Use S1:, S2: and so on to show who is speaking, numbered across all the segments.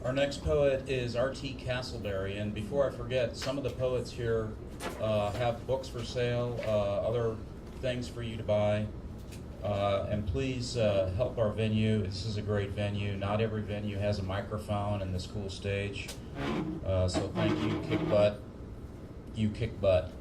S1: Our next poet is R.T. Castleberry, and before I forget, some of the poets here have books for sale, other things for you to buy, and please help our venue. This is a great venue. Not every venue has a microphone and this cool stage, so thank you, kick butt. You kick butt.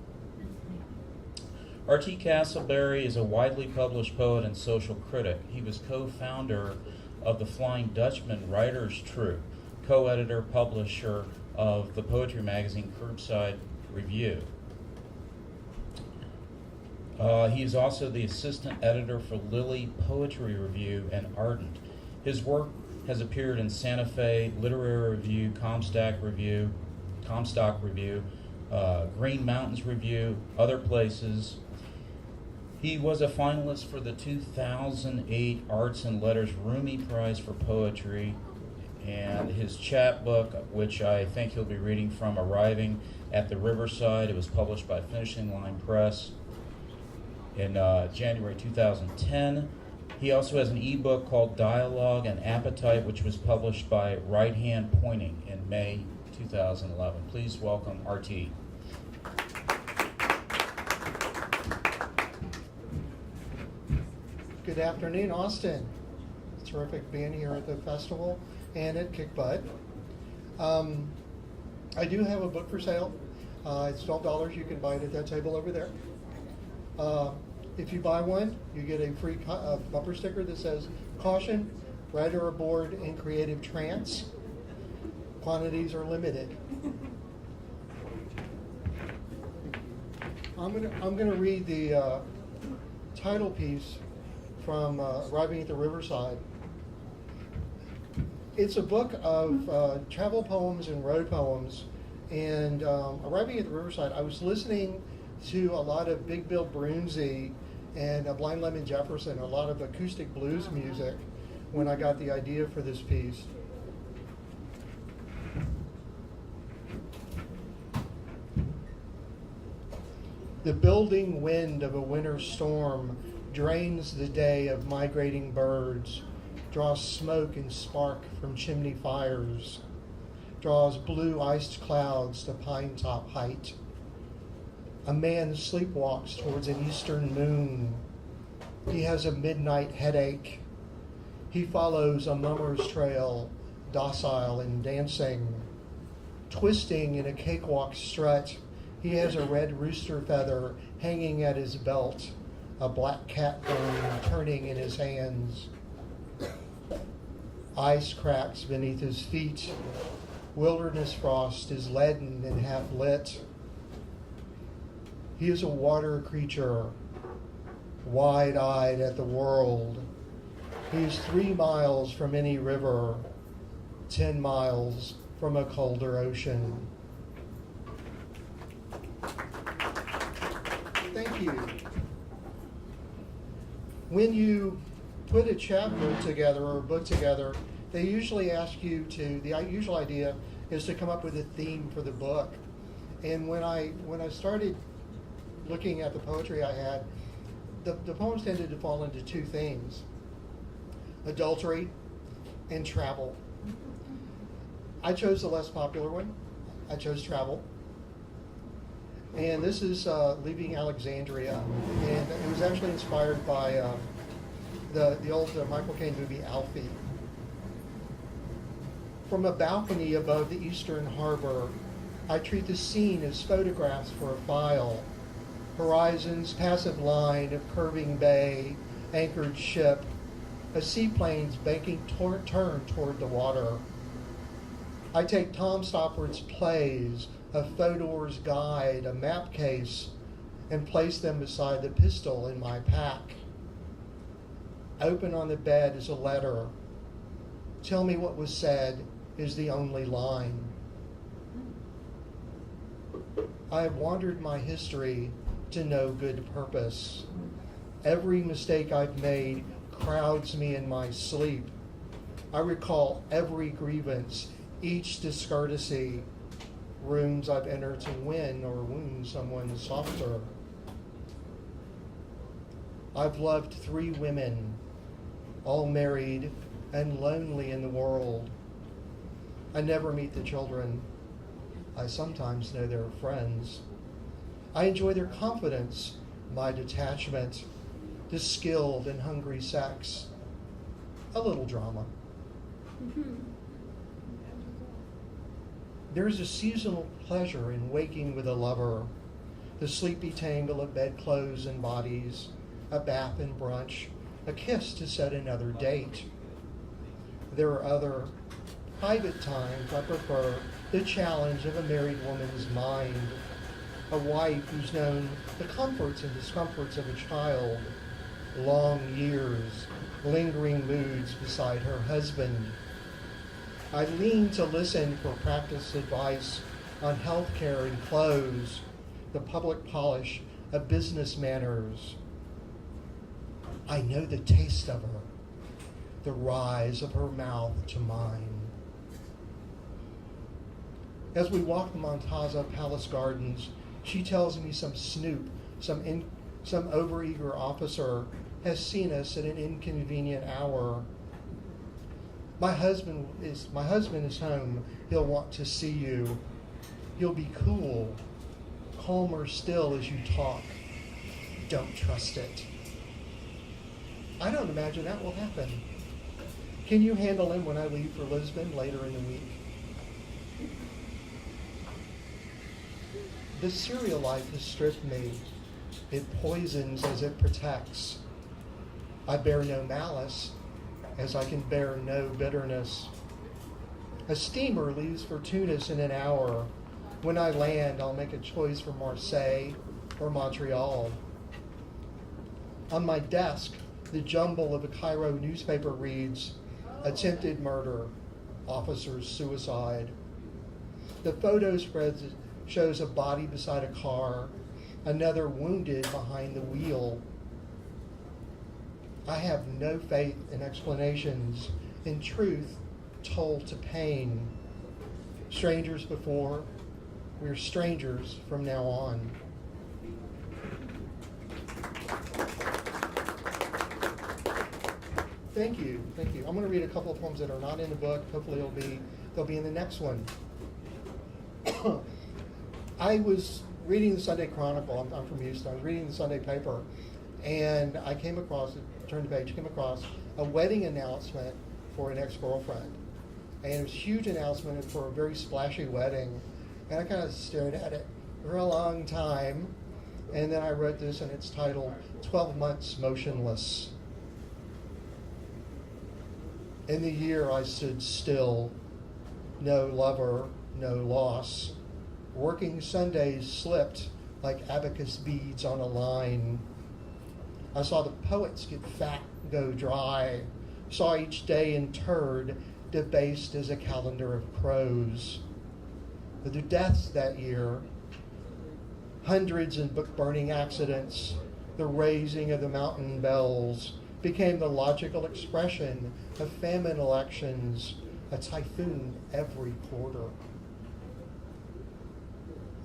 S1: R.T. Castleberry is a widely published poet and social critic. He was co-founder of the Flying Dutchman Writers Troupe, co-editor, publisher of the poetry magazine Curbside Review. He is also the assistant editor for Lily Poetry Review and Ardent. His work has appeared in Santa Fe Literary Review, Comstock Review, Green Mountains Review, other places. He was a finalist for the 2008 Arts and Letters Rumi Prize for Poetry, and his chapbook, which I think he'll be reading from, Arriving at the Riverside. It was published by Finishing Line Press in January 2010. He also has an ebook called Dialogue and Appetite, which was published by Right Hand Pointing in May 2011. Please welcome R.T.
S2: Good afternoon, Austin. It's terrific being here at the festival and at Kick Butt. I do have a book for sale. It's $12. You can buy it at that table over there. If you buy one, you get a free bumper sticker that says, "Caution, writer aboard in creative trance. Quantities are limited." I'm gonna read the title piece from Arriving at the Riverside. It's a book of travel poems and road poems. And Arriving at the Riverside, I was listening to a lot of Big Bill Broonzy and Blind Lemon Jefferson, a lot of acoustic blues music when I got the idea for this piece. The building wind of a winter storm drains the day of migrating birds, draws smoke and spark from chimney fires, draws blue iced clouds to pine top height. A man sleepwalks towards an eastern moon. He has a midnight headache. He follows a mummer's trail, docile and dancing. Twisting in a cakewalk strut, he has a red rooster feather hanging at his belt, a black cat bone turning in his hands. Ice cracks beneath his feet. Wilderness frost is leaden and half lit. He is a water creature, wide-eyed at the world. He is 3 miles from any river, 10 miles from a colder ocean. Thank you. When you put a chapter together or a book together, they usually ask you to, the usual idea is to come up with a theme for the book. And when I started looking at the poetry I had, the poems tended to fall into 2 themes: adultery and travel. I chose the less popular one. I chose travel. And this is Leaving Alexandria. And it was actually inspired by the old Michael Caine movie, Alfie. From a balcony above the eastern harbor, I treat the scene as photographs for a file. Horizons, passive line of curving bay, anchored ship, a seaplane's banking turn toward the water. I take Tom Stoppard's plays, a Fodor's guide, a map case, and place them beside the pistol in my pack. Open on the bed is a letter. Tell me what was said is the only line. I have wandered my history to no good purpose. Every mistake I've made crowds me in my sleep. I recall every grievance, each discourtesy, rooms I've entered to win or wound someone softer. I've loved 3 women, all married and lonely in the world. I never meet the children. I sometimes know their friends. I enjoy their confidence, my detachment, the skilled and hungry sex, a little drama. There is a seasonal pleasure in waking with a lover, the sleepy tangle of bedclothes and bodies, a bath and brunch, a kiss to set another date. There are other private times I prefer the challenge of a married woman's mind, a wife who's known the comforts and discomforts of a child, long years, lingering moods beside her husband. I lean to listen for practice advice on healthcare and clothes, the public polish of business manners. I know the taste of her, the rise of her mouth to mine. As we walk the Montaza Palace Gardens, she tells me some snoop, some overeager officer has seen us at an inconvenient hour. My husband is home. He'll want to see you. He'll be cool, calmer still as you talk. Don't trust it. I don't imagine that will happen. Can you handle him when I leave for Lisbon later in the week? The serial life has stripped me. It poisons as it protects. I bear no malice, as I can bear no bitterness. A steamer leaves for Tunis in an hour. When I land, I'll make a choice for Marseille or Montreal. On my desk, the jumble of a Cairo newspaper reads, attempted murder, officer's suicide. The photo spreads shows a body beside a car, another wounded behind the wheel. I have no faith in explanations, in truth told to pain. Strangers before, we're strangers from now on. Thank you. I'm going to read a couple of poems that are not in the book. Hopefully they'll be in the next one. I was reading the Sunday Chronicle. I'm from Houston. I was reading the Sunday paper, and I came across a wedding announcement for an ex-girlfriend. And it was a huge announcement for a very splashy wedding. And I kind of stared at it for a long time. And then I wrote this, and it's titled 12 Months Motionless. In the year I stood still, no lover, no loss. Working Sundays slipped like abacus beads on a line. I saw the poets get fat, go dry. Saw each day interred, debased as a calendar of crows. But the deaths that year, hundreds in book-burning accidents, the raising of the mountain bells, became the logical expression of famine elections, a typhoon every quarter.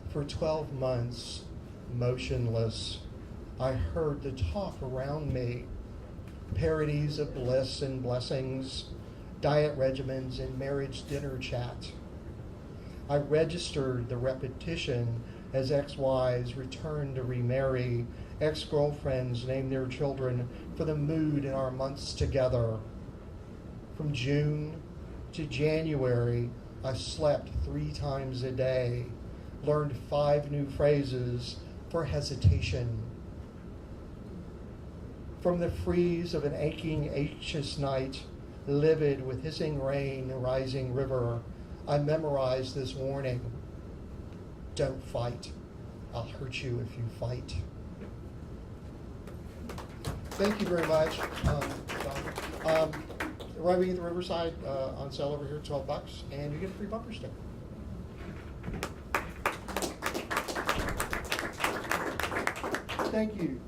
S2: For 12 months, motionless, I heard the talk around me, parodies of bliss and blessings, diet regimens and marriage dinner chat. I registered the repetition as ex-wives returned to remarry, ex-girlfriends named their children for the mood in our months together. From June to January, I slept 3 times a day, learned 5 new phrases for hesitation. From the freeze of an aching, anxious night, livid with hissing rain, a rising river, I memorized this warning. Don't fight. I'll hurt you if you fight. Thank you very much. Arriving at the Riverside on sale over here, $12, and you get a free bumper sticker. Thank you.